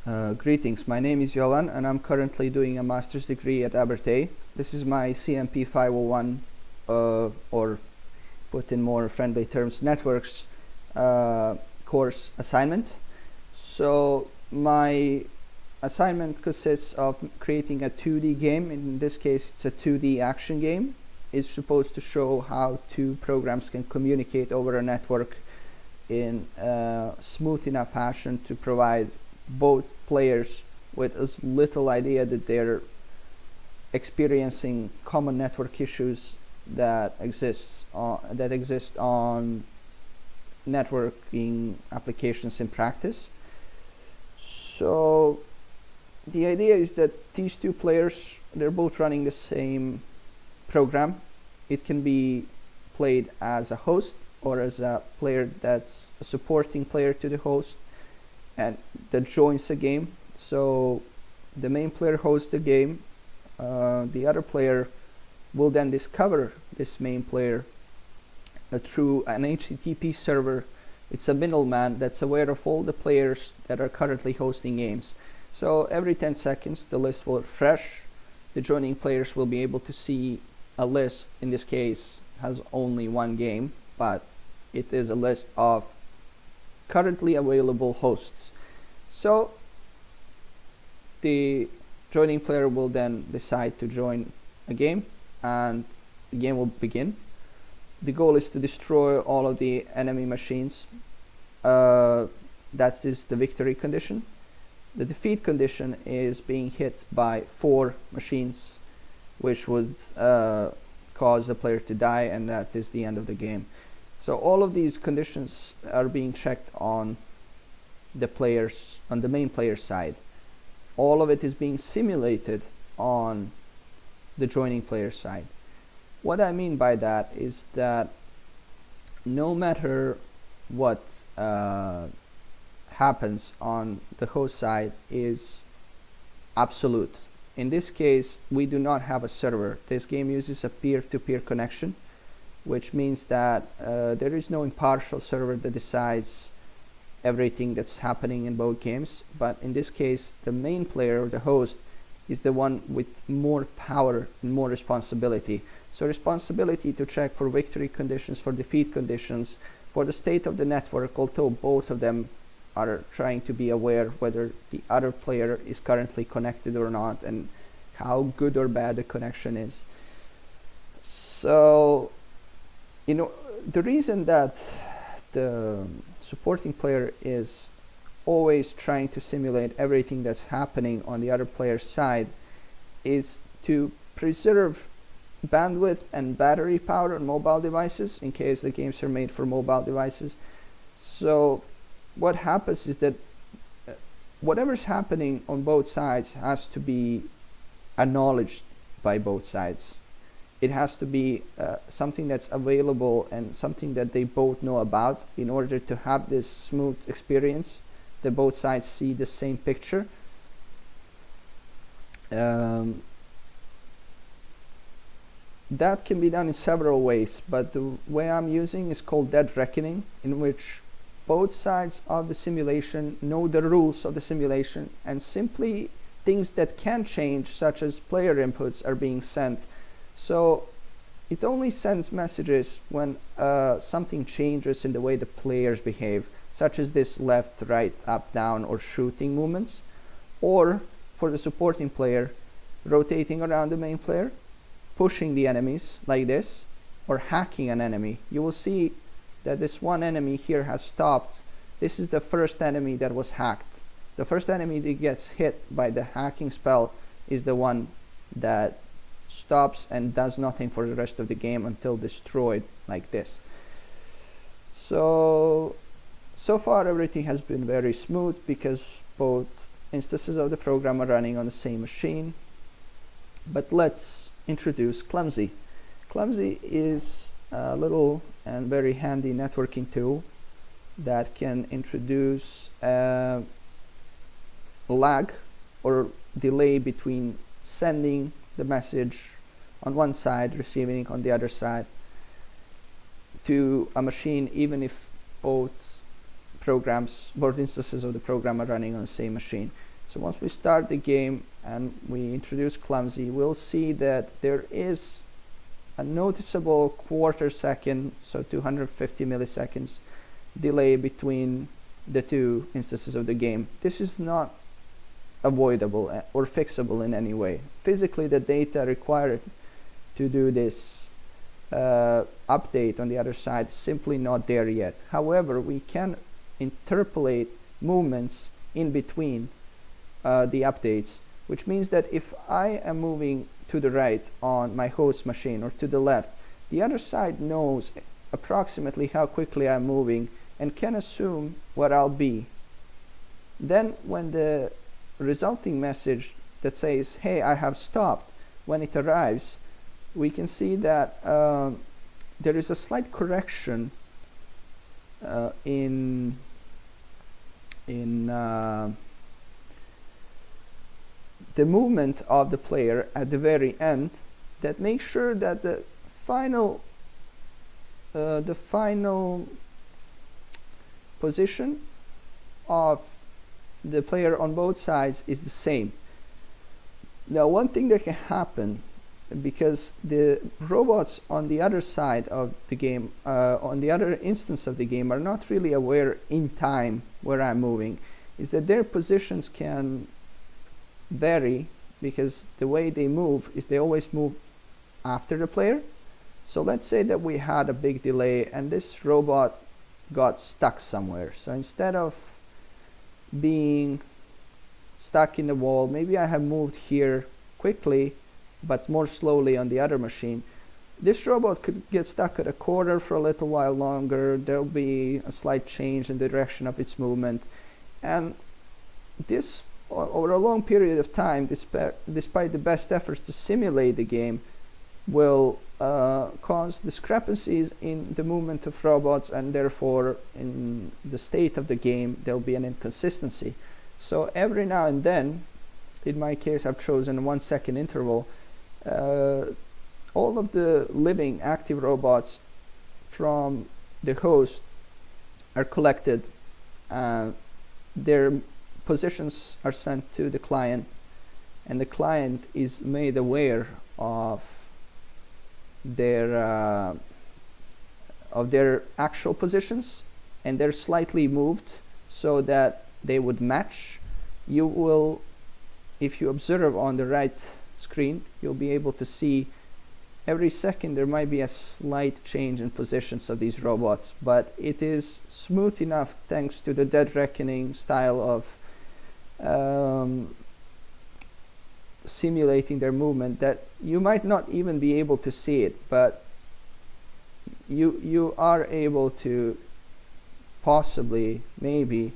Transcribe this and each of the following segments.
Greetings, my name is Jovan and I'm currently doing a master's degree at Abertay. This is my CMP501 or put in more friendly terms, networks course assignment. So my assignment consists of creating a 2D game. In this case it's a 2D action game. It's supposed to show how two programs can communicate over a network in a smooth enough fashion to provide both players with as little idea that they're experiencing common network issues that exist on networking applications in practice. So the idea is that these two players, they're both running the same program. It can be played as a host or as a player that's a supporting player to the host and that joins the game. So the main player hosts the game. The other player will then discover this main player through an HTTP server. It's a middleman that's aware of all the players that are currently hosting games. So every 10 seconds the list will refresh. The joining players will be able to see a list. In this case has only one game, but it is a list of currently available hosts. So the joining player will then decide to join a game and the game will begin. The goal is to destroy all of the enemy machines. That is the victory condition. The defeat condition is being hit by 4 machines, which would cause the player to die, and that is the end of the game. So all of these conditions are being checked on the main player's side. All of it is being simulated on the joining player's side. What I mean by that is that no matter what happens on the host side is absolute. In this case, we do not have a server. This game uses a peer-to-peer connection, which means that there is no impartial server that decides everything that's happening in both games. But in this case, the main player, or the host, is the one with more power and more responsibility. So responsibility to check for victory conditions, for defeat conditions, for the state of the network, although both of them are trying to be aware whether the other player is currently connected or not and how good or bad the connection is. So, the reason that the supporting player is always trying to simulate everything that's happening on the other player's side is to preserve bandwidth and battery power on mobile devices in case the games are made for mobile devices. So what happens is that whatever's happening on both sides has to be acknowledged by both sides. It has to be something that's available and something that they both know about in order to have this smooth experience that both sides see the same picture. That can be done in several ways, but the way I'm using is called dead reckoning, in which both sides of the simulation know the rules of the simulation and simply things that can change, such as player inputs, are being sent. So it only sends messages when something changes in the way the players behave, such as this left, right, up, down, or shooting movements, or for the supporting player, rotating around the main player, pushing the enemies like this, or hacking an enemy. You will see that this one enemy here has stopped. This is the first enemy that was hacked. The first enemy that gets hit by the hacking spell is the one that stops and does nothing for the rest of the game until destroyed like this. So far everything has been very smooth because both instances of the program are running on the same machine. But let's introduce Clumsy. Clumsy is a little and very handy networking tool that can introduce lag or delay between sending the message on one side, receiving it on the other side to a machine, even if both instances of the program are running on the same machine. So once we start the game and we introduce clumsy, we'll see that there is a noticeable quarter second, so 250 milliseconds delay between the two instances of the game. This is not avoidable or fixable in any way. Physically, the data required to do this update on the other side is simply not there yet. However, we can interpolate movements in between the updates, which means that if I am moving to the right on my host machine or to the left, the other side knows approximately how quickly I'm moving and can assume what I'll be. Then when the resulting message that says, hey, I have stopped, when it arrives, we can see that there is a slight correction in the movement of the player at the very end that makes sure that the final position of the player on both sides is the same. Now, one thing that can happen, because the robots on the other side of the game, on the other instance of the game, are not really aware in time where I'm moving, is that their positions can vary, because the way they move is they always move after the player. So let's say that we had a big delay and this robot got stuck somewhere. So instead of being stuck in the wall, maybe I have moved here quickly but more slowly on the other machine. This robot could get stuck at a corner for a little while longer. There'll be a slight change in the direction of its movement, and this over a long period of time, despite the best efforts to simulate the game, will cause discrepancies in the movement of robots, and therefore in the state of the game there'll be an inconsistency. So every now and then, in my case I've chosen a 1 second interval, all of the living active robots from the host are collected, their positions are sent to the client, and the client is made aware of their actual positions, and they're slightly moved so that they would match. You will, if you observe on the right screen, you'll be able to see every second there might be a slight change in positions of these robots, but it is smooth enough thanks to the dead reckoning style of simulating their movement that you might not even be able to see it, but you are able to possibly, maybe,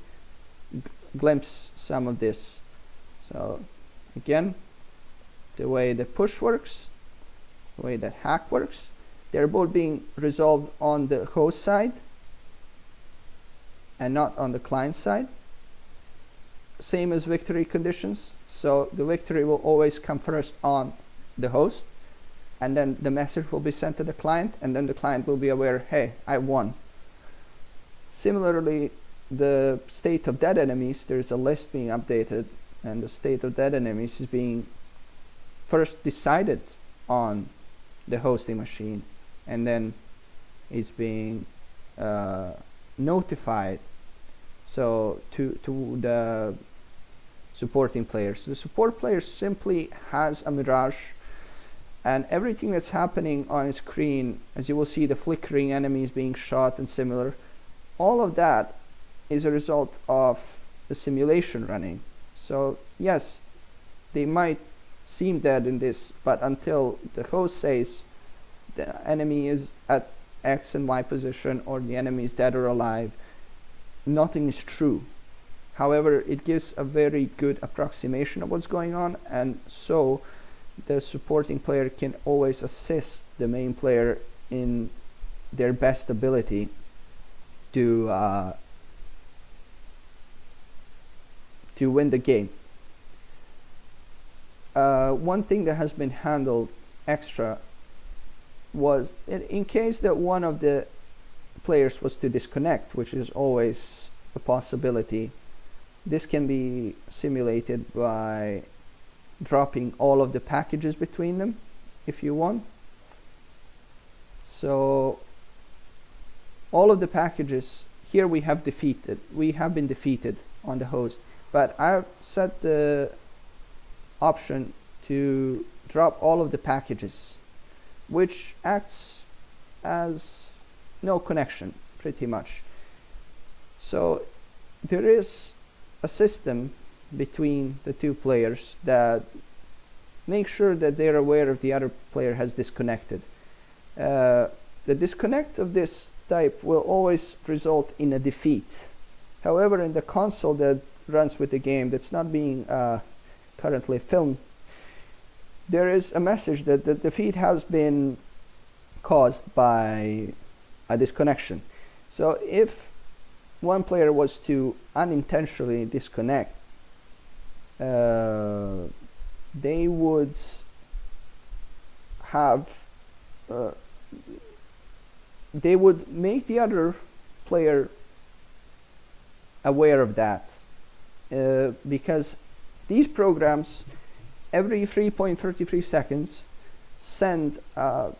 glimpse some of this. So again, the way the push works, the way that hack works, they're both being resolved on the host side and not on the client side. Same as victory conditions, so the victory will always come first on the host, and then the message will be sent to the client, and then the client will be aware, hey, I won. Similarly, the state of dead enemies, there's a list being updated, and the state of dead enemies is being first decided on the hosting machine, and then it's being notified so to the supporting players. The support player simply has a mirage, and everything that's happening on his screen, as you will see the flickering enemies being shot and similar, all of that is a result of the simulation running. So yes, they might seem dead in this, but until the host says the enemy is at X and Y position, or the enemy is dead or alive, nothing is true. However, it gives a very good approximation of what's going on, and so the supporting player can always assist the main player in their best ability to win the game. One thing that has been handled extra was in case that one of the players was to disconnect, which is always a possibility. This can be simulated by dropping all of the packages between them if you want. So all of the packages here we have been defeated on the host, but I've set the option to drop all of the packages, which acts as no connection pretty much. So there is a system between the two players that makes sure that they're aware if the other player has disconnected. The disconnect of this type will always result in a defeat. However, in the console that runs with the game that's not being currently filmed, there is a message that the defeat has been caused by a disconnection. So if one player was to unintentionally disconnect, they would have they would make the other player aware of that, because these programs every 3.33 seconds send a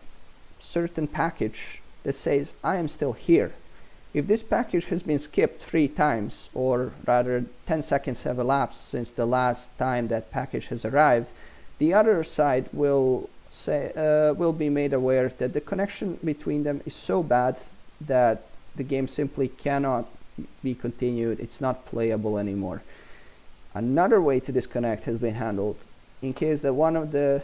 certain package that says I am still here. If this package has been skipped 3 times, or rather 10 seconds have elapsed since the last time that package has arrived, the other side will be made aware that the connection between them is so bad that the game simply cannot be continued. It's not playable anymore. Another way to disconnect has been handled. In case that one of the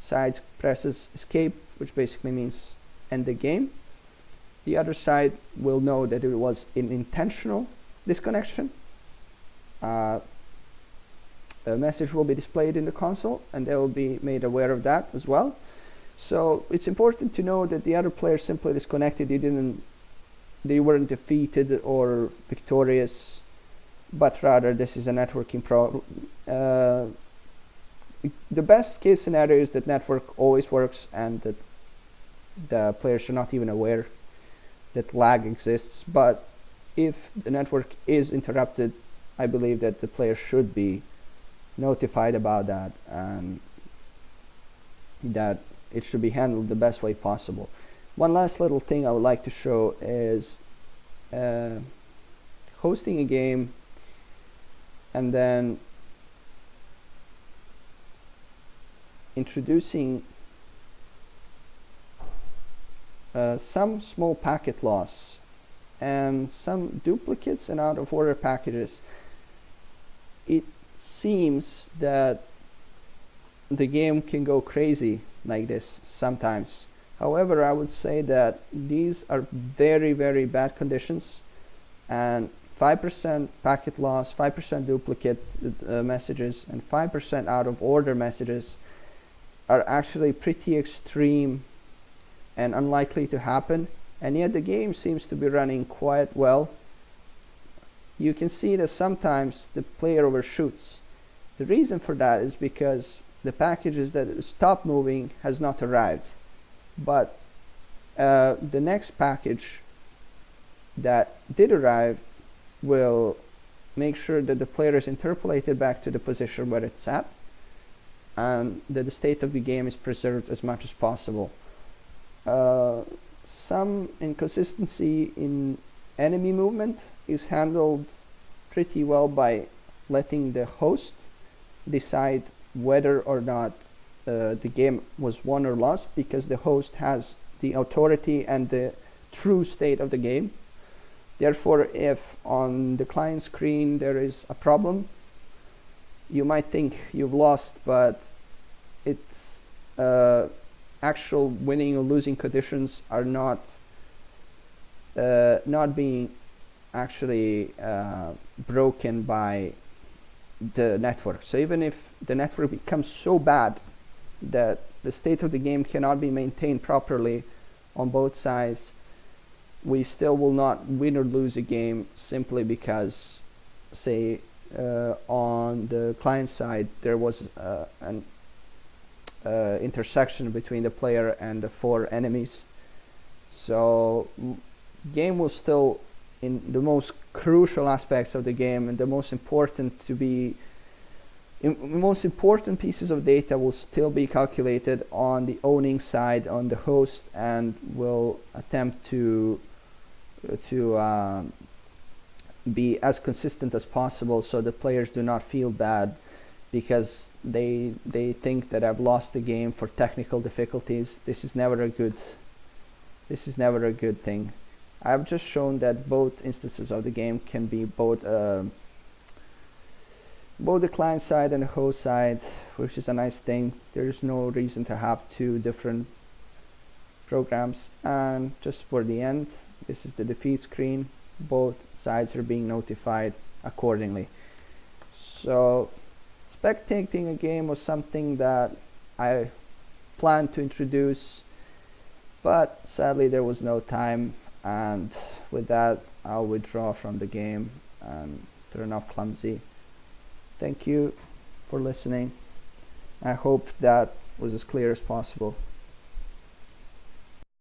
sides presses escape, which basically means end the game, the other side will know that it was an intentional disconnection. A message will be displayed in the console, and they will be made aware of that as well. So it's important to know that the other player simply disconnected. They weren't defeated or victorious, but rather this is a networking problem. The best case scenario is that network always works and that the players are not even aware that lag exists. But if the network is interrupted, I believe that the player should be notified about that, and that it should be handled the best way possible. One last little thing I would like to show is hosting a game and then introducing some small packet loss and some duplicates and out of order packages. It seems that the game can go crazy like this sometimes. However, I would say that these are very, very bad conditions, and 5% packet loss, 5% duplicate messages, and 5% out of order messages are actually pretty extreme and unlikely to happen, and yet the game seems to be running quite well. You can see that sometimes the player overshoots. The reason for that is because the packages that stop moving has not arrived, but the next package that did arrive will make sure that the player is interpolated back to the position where it's at, and that the state of the game is preserved as much as possible. Some inconsistency in enemy movement is handled pretty well by letting the host decide whether or not the game was won or lost, because the host has the authority and the true state of the game. Therefore, if on the client screen there is a problem, you might think you've lost, but it's actual winning or losing conditions are not being actually broken by the network. So even if the network becomes so bad that the state of the game cannot be maintained properly on both sides, we still will not win or lose a game simply because, say, on the client side there was an intersection between the player and the 4 enemies. So game will still in the most crucial aspects of the game, and the most important most important pieces of data will still be calculated on the owning side, on the host, and will attempt to be as consistent as possible, so the players do not feel bad because they think that I've lost the game for technical difficulties. This is never a good thing. I've just shown that both instances of the game can be both the client side and the host side, which is a nice thing. There's no reason to have two different programs. And just for the end, this is the defeat screen. Both sides are being notified accordingly. So spectating a game was something that I planned to introduce, but sadly there was no time, and with that I'll withdraw from the game and turn off Clumsy. Thank you for listening. I hope that was as clear as possible.